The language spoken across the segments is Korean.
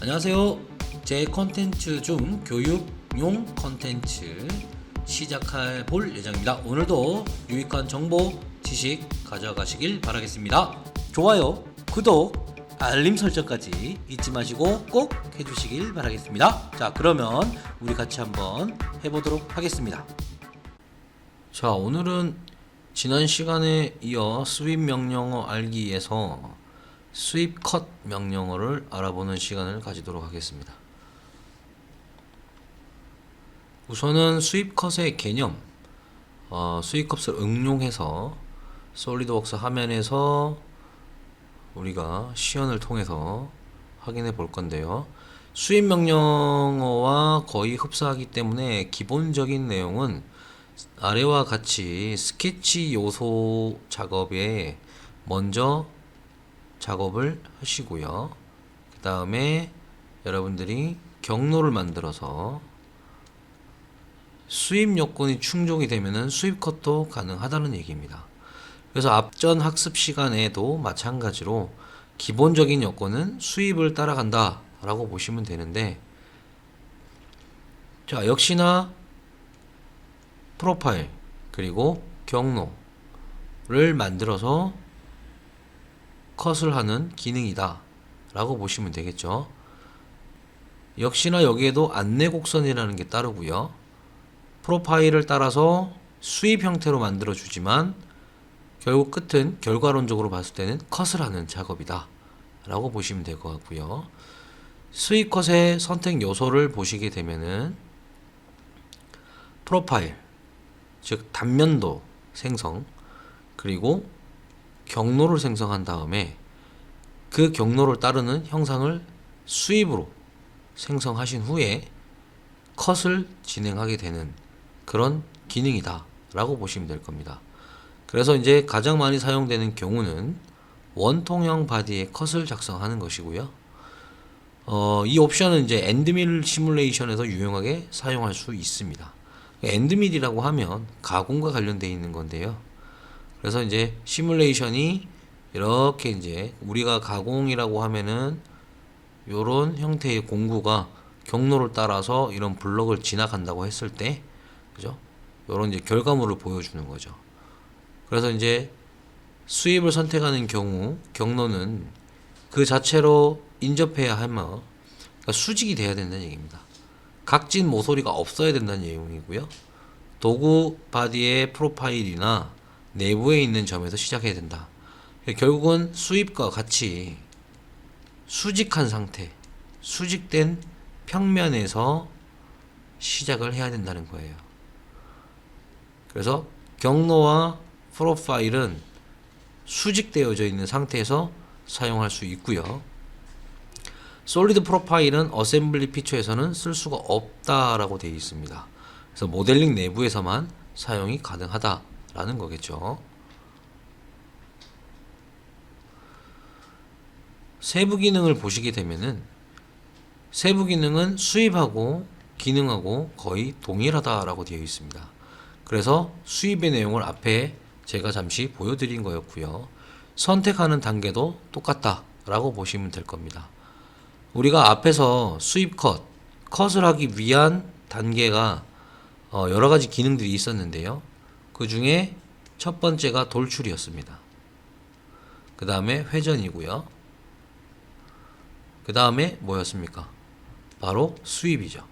안녕하세요. 제 컨텐츠 중 교육용 컨텐츠 시작해 볼 예정입니다. 오늘도 유익한 정보, 지식 가져가시길 바라겠습니다. 좋아요, 구독, 알림 설정까지 잊지 마시고 꼭 해주시길 바라겠습니다. 자, 그러면 우리 같이 한번 해보도록 하겠습니다. 자, 오늘은 지난 시간에 이어 스윕 명령어 알기에서 스윕 컷 명령어를 알아보는 시간을 가지도록 하겠습니다. 우선은 스윕 컷의 개념, 스윕 컷을 응용해서 솔리드웍스 화면에서 우리가 시연을 통해서 확인해 볼 건데요. 스윕 명령어와 거의 흡사하기 때문에 기본적인 내용은 아래와 같이 스케치 요소 작업에 먼저 작업을 하시고요. 그 다음에 여러분들이 경로를 만들어서 스윕 요건이 충족이 되면은 스윕 컷도 가능하다는 얘기입니다. 그래서 앞전 학습 시간에도 마찬가지로 기본적인 요건은 스윕을 따라간다 라고 보시면 되는데, 자, 역시나 프로파일 그리고 경로를 만들어서 컷을 하는 기능이다 라고 보시면 되겠죠. 역시나 여기에도 안내 곡선이라는 게 따르고요. 프로파일을 따라서 스윕 형태로 만들어 주지만 결국 끝은 결과론적으로 봤을 때는 컷을 하는 작업이다 라고 보시면 될 것 같고요. 스윕 컷의 선택 요소를 보시게 되면은 프로파일, 즉 단면도 생성, 그리고 경로를 생성한 다음에 그 경로를 따르는 형상을 스윕으로 생성하신 후에 컷을 진행하게 되는 그런 기능이다 라고 보시면 될 겁니다. 그래서 이제 가장 많이 사용되는 경우는 원통형 바디의 컷을 작성하는 것이고요. 이 옵션은 이제 엔드밀 시뮬레이션에서 유용하게 사용할 수 있습니다. 엔드밀이라고 하면 가공과 관련되어 있는 건데요. 그래서 이제 시뮬레이션이 이렇게 이제 우리가 가공이라고 하면은 요런 형태의 공구가 경로를 따라서 이런 블럭을 지나간다고 했을 때, 그죠? 요런 이제 결과물을 보여주는 거죠. 그래서 이제 스윕을 선택하는 경우 경로는 그 자체로 인접해야 하면, 그러니까 수직이 돼야 된다는 얘기입니다. 각진 모서리가 없어야 된다는 내용이고요. 도구 바디의 프로파일이나 내부에 있는 점에서 시작해야 된다. 결국은 스윕과 같이 수직한 상태, 수직된 평면에서 시작을 해야 된다는 거예요. 그래서 경로와 프로파일은 수직되어져 있는 상태에서 사용할 수 있고요. 솔리드 프로파일은 어셈블리 피처에서는 쓸 수가 없다라고 되어 있습니다. 그래서 모델링 내부에서만 사용이 가능하다 라는 거겠죠. 세부 기능을 보시게 되면은 세부 기능은 스윕하고 기능하고 거의 동일하다라고 되어 있습니다. 그래서 스윕의 내용을 앞에 제가 잠시 보여드린 거였고요. 선택하는 단계도 똑같다라고 보시면 될 겁니다. 우리가 앞에서 스윕 컷을 하기 위한 단계가 여러 가지 기능들이 있었는데요. 그 중에 첫 번째가 돌출이었습니다. 그 다음에 회전이고요. 그 다음에 뭐였습니까? 바로 스윕이죠.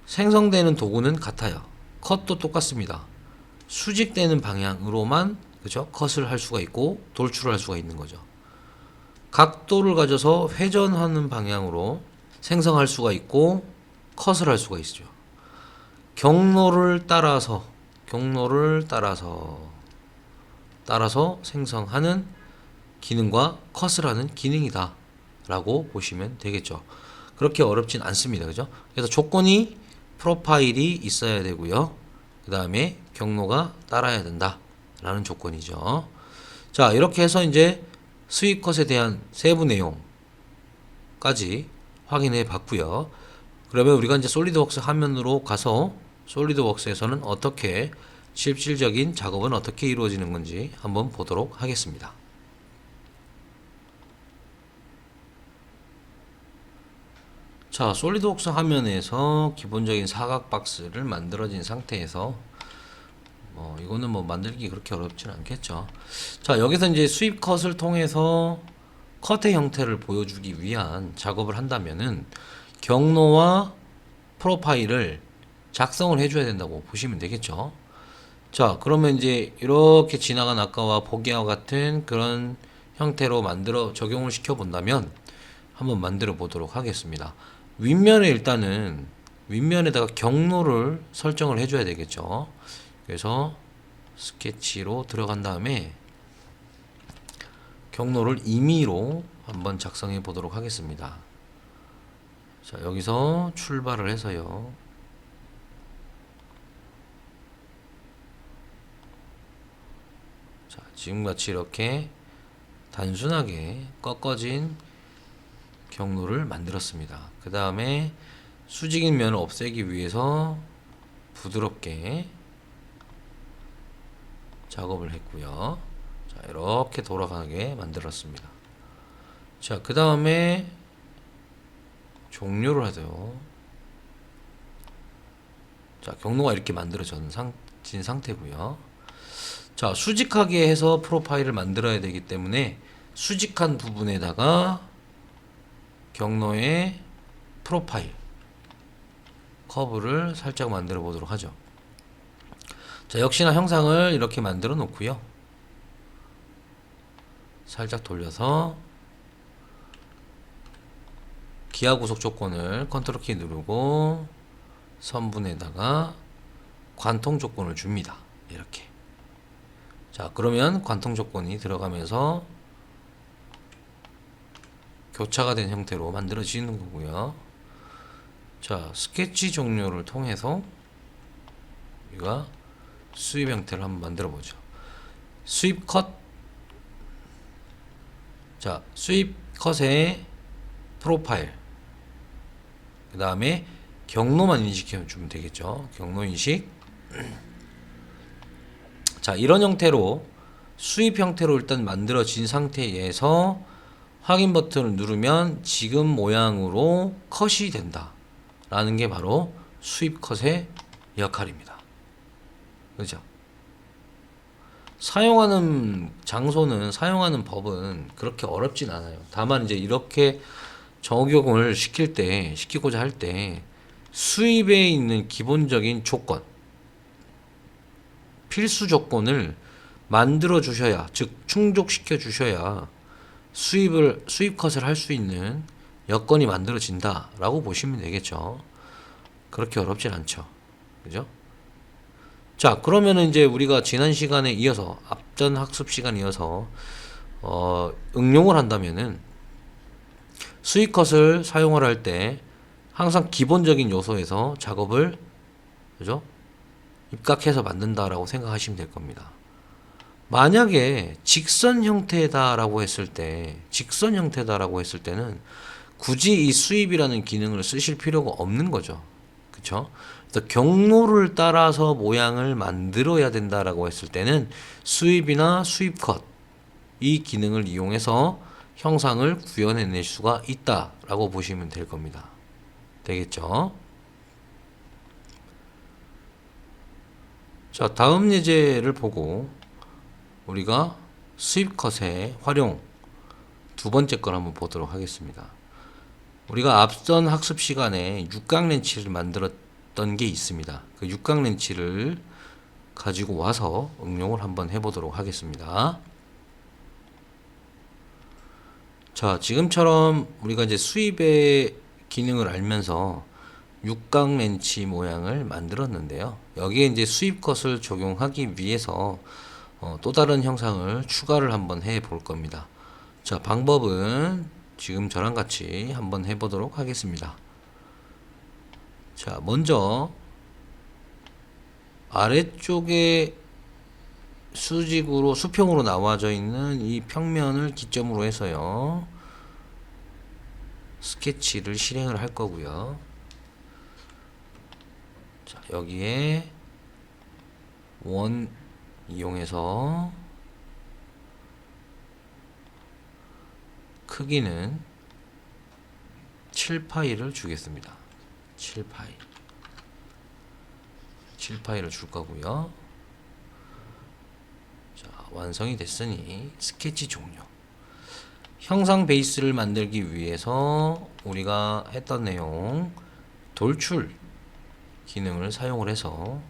생성되는 도구는 같아요. 컷도 똑같습니다. 수직되는 방향으로만, 그죠? 컷을 할 수가 있고 돌출을 할 수가 있는 거죠. 각도를 가져서 회전하는 방향으로 생성할 수가 있고 컷을 할 수가 있죠. 경로를 따라서 생성하는 기능과 컷을 하는 기능이다 라고 보시면 되겠죠. 그렇게 어렵진 않습니다. 그죠? 그래서 조건이 프로파일이 있어야 되고요. 그 다음에 경로가 따라야 된다 라는 조건이죠. 자, 이렇게 해서 이제 스윕 컷에 대한 세부 내용까지 확인해 봤고요. 그러면 우리가 이제 솔리드웍스 화면으로 가서 솔리드웍스에서는 어떻게 실질적인 작업은 어떻게 이루어지는 건지 한번 보도록 하겠습니다. 자, 솔리드웍스 화면에서 기본적인 사각 박스를 만들어진 상태에서 이거는 뭐 만들기 그렇게 어렵진 않겠죠. 자, 여기서 이제 스윕 컷을 통해서 컷의 형태를 보여주기 위한 작업을 한다면은 경로와 프로파일을 작성을 해줘야 된다고 보시면 되겠죠. 자, 그러면 이제 이렇게 지나간 아까와 보기와 같은 그런 형태로 만들어 적용을 시켜 본다면 한번 만들어 보도록 하겠습니다. 윗면에 일단은 윗면에다가 경로를 설정을 해줘야 되겠죠. 그래서 스케치로 들어간 다음에 경로를 임의로 한번 작성해 보도록 하겠습니다. 자, 여기서 출발을 해서요. 자, 지금같이 이렇게 단순하게 꺾어진 경로를 만들었습니다. 그 다음에 수직인 면을 없애기 위해서 부드럽게 작업을 했고요. 자, 이렇게 돌아가게 만들었습니다. 자, 그 다음에 종료를 하죠. 자, 경로가 이렇게 만들어진 상태고요. 자, 수직하게 해서 프로파일을 만들어야 되기 때문에 수직한 부분에다가 경로의 프로파일 커브를 살짝 만들어 보도록 하죠. 자, 역시나 형상을 이렇게 만들어 놓고요. 살짝 돌려서 기하 구속 조건을 컨트롤 키 누르고 선분에다가 관통 조건을 줍니다. 이렇게. 자, 그러면 관통 조건이 들어가면서 교차가 된 형태로 만들어지는 거고요. 자, 스케치 종료를 통해서 우리가 스윕 형태를 한번 만들어 보죠. 스윕 컷. 자, 스윕 컷의 프로파일. 그 다음에 경로만 인식해 주면 되겠죠. 경로 인식. 자, 이런 형태로 스윕 형태로 일단 만들어진 상태에서 확인 버튼을 누르면 지금 모양으로 컷이 된다 라는 게 바로 스윕 컷의 역할입니다. 그죠? 사용하는 장소는, 사용하는 법은 그렇게 어렵진 않아요. 다만 이제 이렇게 적용을 시키고자 할 때 스윕에 있는 기본적인 조건, 필수 조건을 만들어 주셔야, 즉 충족시켜 주셔야 스윕 컷을 할 수 있는 여건이 만들어진다 라고 보시면 되겠죠. 그렇게 어렵진 않죠. 그죠? 자, 그러면은 이제 우리가 지난 시간에 이어서, 앞전 학습 시간에 이어서 응용을 한다면은 스윕 컷을 사용을 할 때 항상 기본적인 요소에서 작업을, 그죠? 입각해서 만든다라고 생각하시면 될 겁니다. 만약에 직선 형태다라고 했을 때는 굳이 이 스윕이라는 기능을 쓰실 필요가 없는 거죠. 그쵸? 그래서 경로를 따라서 모양을 만들어야 된다라고 했을 때는 스윕이나 스윕 컷, 이 기능을 이용해서 형상을 구현해낼 수가 있다라고 보시면 될 겁니다. 되겠죠? 자, 다음 예제를 보고 우리가 스윕 컷의 활용 두 번째 걸 한번 보도록 하겠습니다. 우리가 앞선 학습 시간에 육각 렌치를 만들었던 게 있습니다. 그 육각 렌치를 가지고 와서 응용을 한번 해보도록 하겠습니다. 자, 지금처럼 우리가 이제 스윕의 기능을 알면서 육각 렌치 모양을 만들었는데요. 여기에 이제 스윕 컷을 적용하기 위해서 또 다른 형상을 추가를 한번 해 볼 겁니다. 자, 방법은 지금 저랑 같이 한번 해 보도록 하겠습니다. 자, 먼저 아래쪽에 수직으로 수평으로 나와져 있는 이 평면을 기점으로 해서요, 스케치를 실행을 할 거고요. 자, 여기에 원 이용해서 크기는 7파이를 주겠습니다. 7파이를 줄 거고요. 자, 완성이 됐으니 스케치 종료. 형상 베이스를 만들기 위해서 우리가 했던 내용 돌출 기능을 사용을 해서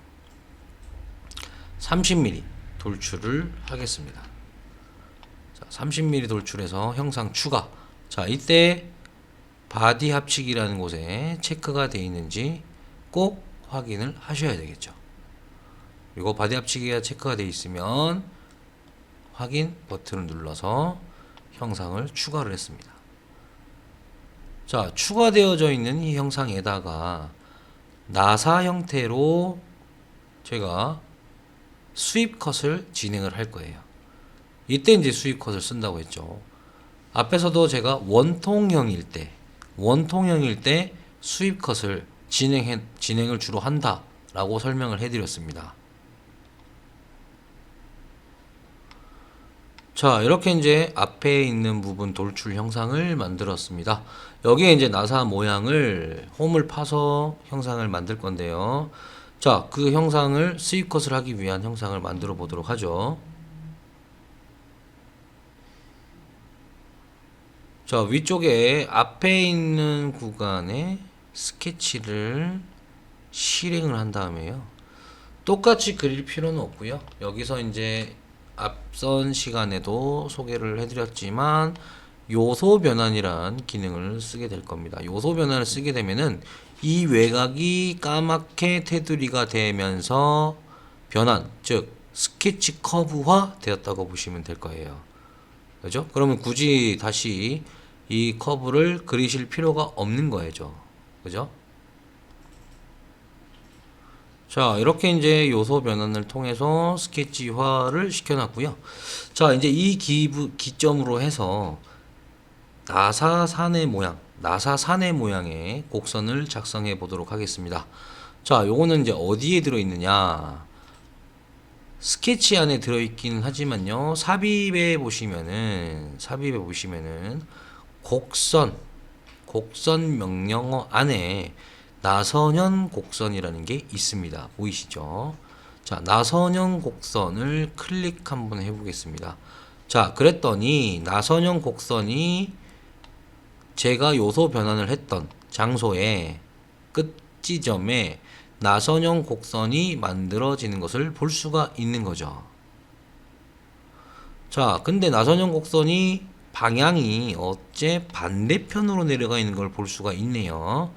30mm 돌출을 하겠습니다. 자, 30mm 돌출해서 형상 추가. 자, 이때 바디 합치기라는 곳에 체크가 되어 있는지 꼭 확인을 하셔야 되겠죠. 그리고 바디 합치기가 체크가 되어 있으면 확인 버튼을 눌러서 형상을 추가를 했습니다. 자, 추가되어져 있는 이 형상에다가 나사 형태로 제가 스윕 컷을 진행을 할 거예요. 이때 이제 스윕 컷을 쓴다고 했죠. 앞에서도 제가 원통형일 때 스윕 컷을 진행을 주로 한다 라고 설명을 해드렸습니다. 자, 이렇게 이제 앞에 있는 부분 돌출 형상을 만들었습니다. 여기에 이제 나사 모양을 홈을 파서 형상을 만들 건데요. 자, 그 형상을 스윕 컷을 하기 위한 형상을 만들어 보도록 하죠. 자, 위쪽에 앞에 있는 구간에 스케치를 실행을 한 다음에요. 똑같이 그릴 필요는 없고요. 여기서 이제 앞선 시간에도 소개를 해드렸지만 요소 변환이란 기능을 쓰게 될 겁니다. 요소 변환을 쓰게 되면은 이 외곽이 까맣게 테두리가 되면서 변환, 즉 스케치 커브화 되었다고 보시면 될 거예요. 그죠? 그러면 굳이 다시 이 커브를 그리실 필요가 없는 거죠. 그죠? 자, 이렇게 이제 요소 변환을 통해서 스케치화를 시켜놨고요. 자, 이제 이 기점으로 해서 나사 산의 모양의 곡선을 작성해 보도록 하겠습니다. 자, 요거는 이제 어디에 들어있느냐? 스케치 안에 들어있긴 하지만요. 삽입에 보시면은 곡선 명령어 안에 나선형 곡선이라는 게 있습니다. 보이시죠? 자, 나선형 곡선을 클릭 한번 해보겠습니다. 자, 그랬더니 나선형 곡선이 제가 요소 변환을 했던 장소의 끝 지점에 나선형 곡선이 만들어지는 것을 볼 수가 있는 거죠. 자, 근데 나선형 곡선이 방향이 어째 반대편으로 내려가 있는 걸 볼 수가 있네요.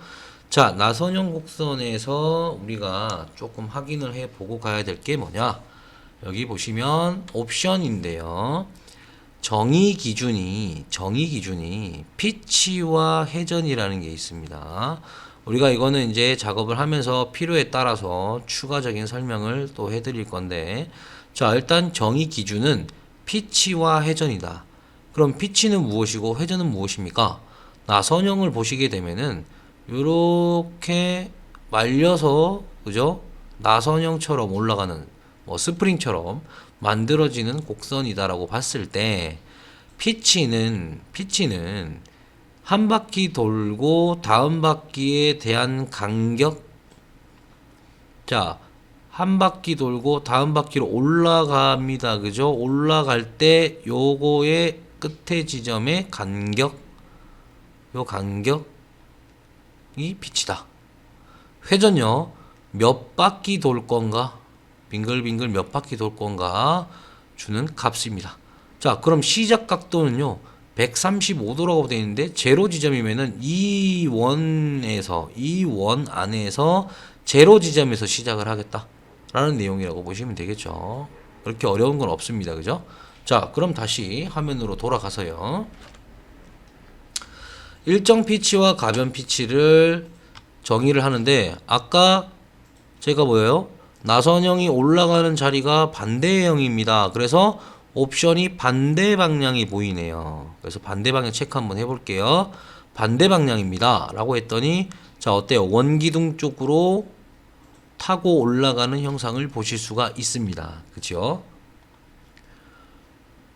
자, 나선형 곡선에서 우리가 조금 확인을 해 보고 가야 될 게 뭐냐? 여기 보시면 옵션인데요. 정의 기준이 피치와 회전이라는 게 있습니다. 우리가 이거는 이제 작업을 하면서 필요에 따라서 추가적인 설명을 또 해드릴 건데, 자, 일단 정의 기준은 피치와 회전이다. 그럼 피치는 무엇이고 회전은 무엇입니까? 나선형을 보시게 되면은 이렇게 말려서, 그죠? 나선형처럼 올라가는 스프링처럼 만들어지는 곡선이다라고 봤을 때 피치는 한 바퀴 돌고 다음 바퀴에 대한 간격. 자, 한 바퀴 돌고 다음 바퀴로 올라갑니다. 그죠? 올라갈 때 요거의 끝에 지점의 간격, 요 간격이 피치다. 회전요, 몇 바퀴 돌 건가? 빙글빙글 몇 바퀴 돌 건가? 주는 값입니다. 자, 그럼 시작 각도는요, 135도라고 되어 있는데, 제로 지점이면은 이 원 안에서 제로 지점에서 시작을 하겠다 라는 내용이라고 보시면 되겠죠. 그렇게 어려운 건 없습니다. 그죠? 자, 그럼 다시 화면으로 돌아가서요, 일정 피치와 가변 피치를 정의를 하는데, 아까 제가 뭐예요? 나선형이 올라가는 자리가 반대형입니다. 그래서 옵션이 반대 방향이 보이네요. 그래서 반대 방향 체크 한번 해볼게요. 반대 방향입니다 라고 했더니, 자, 어때요? 원기둥 쪽으로 타고 올라가는 형상을 보실 수가 있습니다. 그쵸?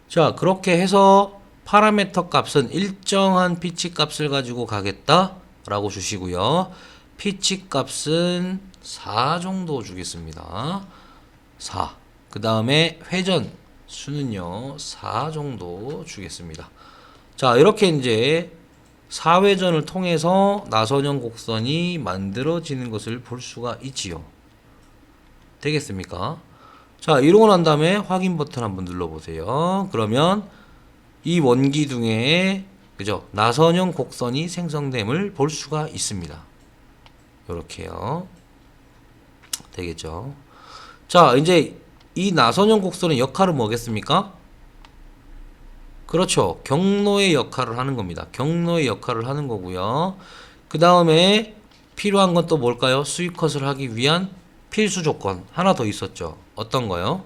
자, 그렇게 해서 파라미터 값은 일정한 피치 값을 가지고 가겠다. 라고 주시고요. 피치 값은 4 정도 주겠습니다. 4. 그 다음에 회전 수는요 4 정도 주겠습니다. 자, 이렇게 이제 4회전을 통해서 나선형 곡선이 만들어지는 것을 볼 수가 있지요. 되겠습니까? 자, 이러고 난 다음에 확인 버튼 한번 눌러보세요. 그러면 이 원기둥에 그죠? 나선형 곡선이 생성됨을 볼 수가 있습니다. 요렇게요. 되겠죠? 자, 이제 이 나선형 곡선의 역할은 뭐겠습니까? 그렇죠. 경로의 역할을 하는 겁니다. 경로의 역할을 하는 거고요. 그 다음에 필요한 건 또 뭘까요? 수입컷을 하기 위한 필수 조건 하나 더 있었죠. 어떤 거요?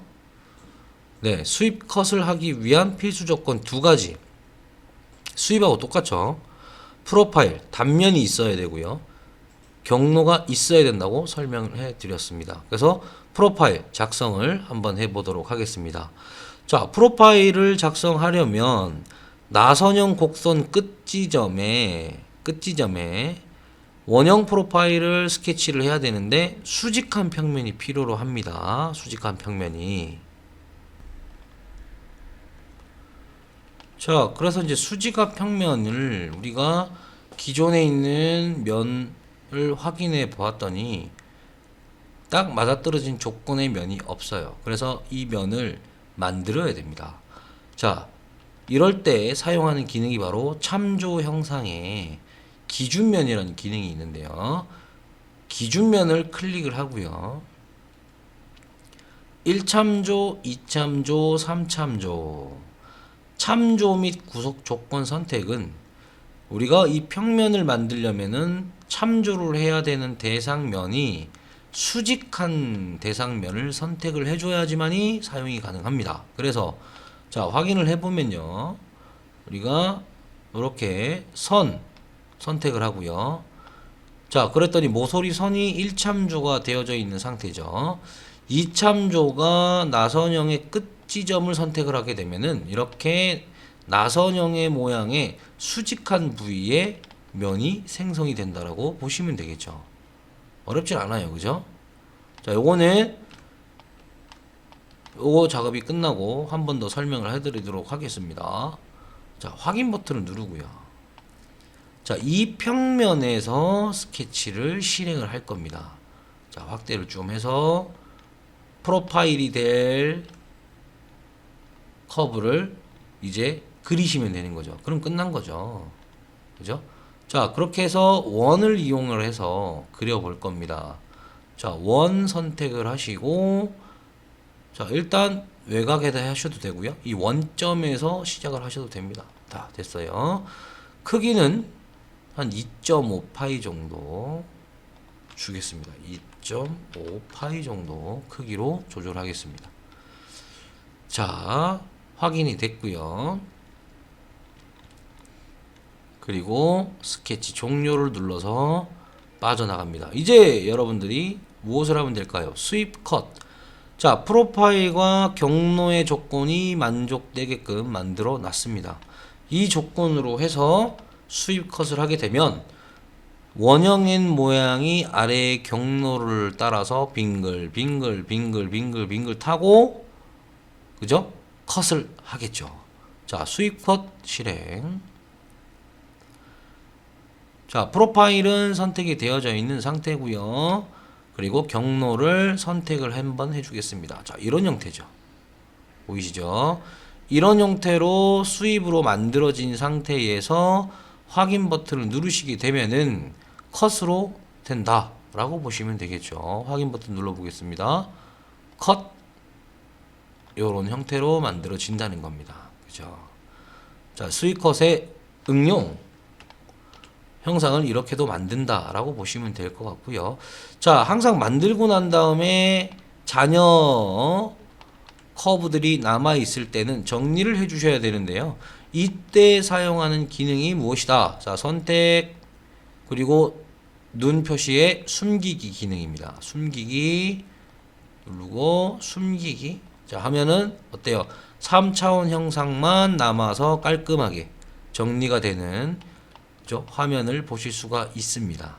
네, 수입컷을 하기 위한 필수 조건 두 가지. 수입하고 똑같죠. 프로파일, 단면이 있어야 되고요. 경로가 있어야 된다고 설명을 해드렸습니다. 그래서 프로파일 작성을 한번 해보도록 하겠습니다. 자, 프로파일을 작성하려면 나선형 곡선 끝지점에 원형 프로파일을 스케치를 해야 되는데 수직한 평면이 필요로 합니다. 수직한 평면이. 자, 그래서 이제 수직한 평면을 우리가 기존에 있는 면을 확인해 보았더니 딱 맞아떨어진 조건의 면이 없어요. 그래서 이 면을 만들어야 됩니다. 자, 이럴 때 사용하는 기능이 바로 참조 형상에 기준면이라는 기능이 있는데요. 기준면을 클릭을 하고요. 1참조, 2참조, 3참조. 참조 및 구속 조건 선택은 우리가 이 평면을 만들려면은 참조를 해야 되는 대상면이 수직한 대상면을 선택을 해줘야지만이 사용이 가능합니다. 그래서 자, 확인을 해보면요, 우리가 이렇게 선 선택을 하고요. 자, 그랬더니 모서리 선이 1참조가 되어져 있는 상태죠. 2참조가 나선형의 끝 지점을 선택을 하게 되면은 이렇게 나선형의 모양의 수직한 부위에 면이 생성이 된다라고 보시면 되겠죠. 어렵진 않아요. 그죠? 자, 요거 작업이 끝나고 한 번 더 설명을 해드리도록 하겠습니다. 자, 확인 버튼을 누르고요. 자, 이 평면에서 스케치를 실행을 할 겁니다. 자, 확대를 좀 해서 프로파일이 될 커브를 이제 그리시면 되는 거죠. 그럼 끝난 거죠. 그죠? 자, 그렇게 해서 원을 이용을 해서 그려볼 겁니다. 자, 원 선택을 하시고, 자, 일단 외곽에다 하셔도 되고요. 이 원점에서 시작을 하셔도 됩니다. 다 됐어요. 크기는 한 2.5파이 정도 주겠습니다. 2.5파이 정도 크기로 조절하겠습니다. 자, 확인이 됐고요. 그리고 스케치 종료를 눌러서 빠져나갑니다. 이제 여러분들이 무엇을 하면 될까요? 스윕 컷. 자, 프로파일과 경로의 조건이 만족되게끔 만들어 놨습니다. 이 조건으로 해서 스윕 컷을 하게 되면 원형인 모양이 아래의 경로를 따라서 빙글 타고, 그죠? 컷을 하겠죠. 자, 스윕 컷 실행. 자, 프로파일은 선택이 되어져 있는 상태고요. 그리고 경로를 선택을 한번 해주겠습니다. 자, 이런 형태죠. 보이시죠? 이런 형태로 수입으로 만들어진 상태에서 확인 버튼을 누르시게 되면은 컷으로 된다 라고 보시면 되겠죠. 확인 버튼 눌러 보겠습니다. 컷. 요런 형태로 만들어진다는 겁니다. 그죠? 자, 스윕컷의 응용 형상을 이렇게도 만든다라고 보시면 될 것 같고요. 자, 항상 만들고 난 다음에 잔여 커브들이 남아 있을 때는 정리를 해 주셔야 되는데요. 이때 사용하는 기능이 무엇이다? 자, 선택 그리고 눈 표시의 숨기기 기능입니다. 숨기기 누르고 숨기기. 자, 하면은 어때요? 3차원 형상만 남아서 깔끔하게 정리가 되는 있죠. 화면을 보실 수가 있습니다.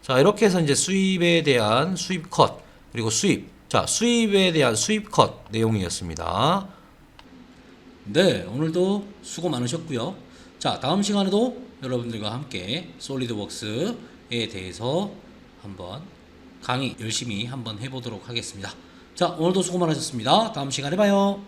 자, 이렇게 해서 이제 수입에 대한 수입 컷, 그리고 수입. 자, 수입에 대한 수입 컷 내용이었습니다. 네, 오늘도 수고 많으셨고요. 자, 다음 시간에도 여러분들과 함께 솔리드웍스에 대해서 한번 강의 열심히 한번 해보도록 하겠습니다. 자, 오늘도 수고 많으셨습니다. 다음 시간에 봐요.